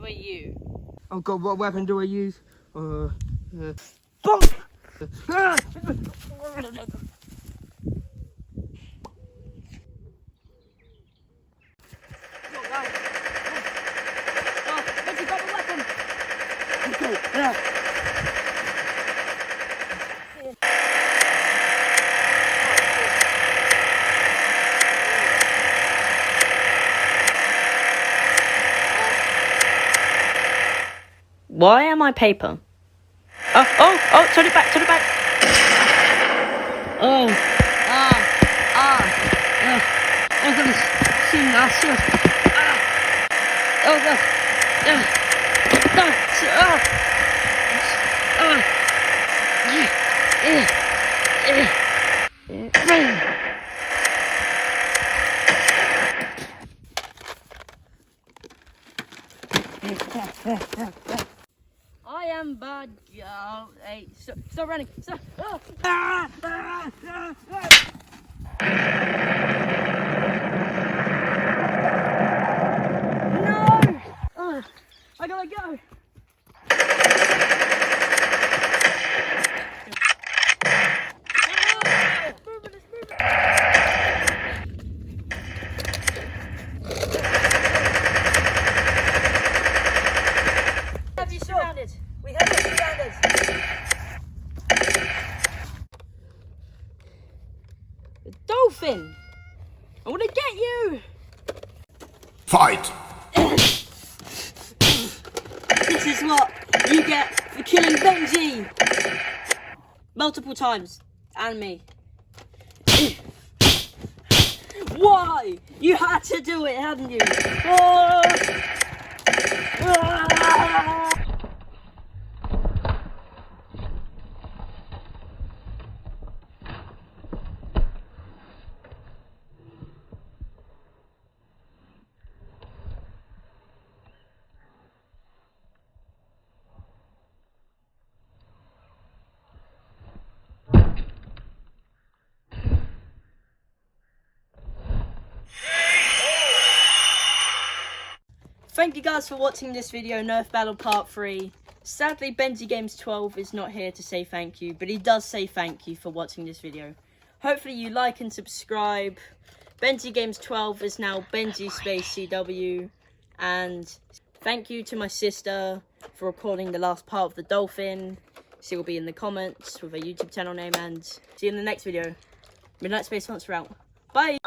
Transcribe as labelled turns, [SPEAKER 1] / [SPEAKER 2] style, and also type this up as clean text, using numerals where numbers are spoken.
[SPEAKER 1] do I use?
[SPEAKER 2] Oh God, what weapon do I use? Bonk!
[SPEAKER 1] Why am I paper? Oh, turn it back. Oh goodness, see nasty. Oh God, I am bad. Oh, hey, stop running. Stop. No! I gotta go. Have you surrounded? We have you surrounded. The dolphin! I want to get you!
[SPEAKER 3] Fight!
[SPEAKER 1] This is what you get for killing Benji! Multiple times. And me. Why? You had to do it, hadn't you? Oh! Thank you guys for watching this video, Nerf Battle Part 3. Sadly, Benji Games 12 is not here to say thank you, but he does say thank you for watching this video. Hopefully you like and subscribe. Benji Games 12 is now Benji Space CW. And thank you to my sister for recording the last part of the dolphin. She will be in the comments with her YouTube channel name, and see you in the next video. Midnight Space Monster out. Bye!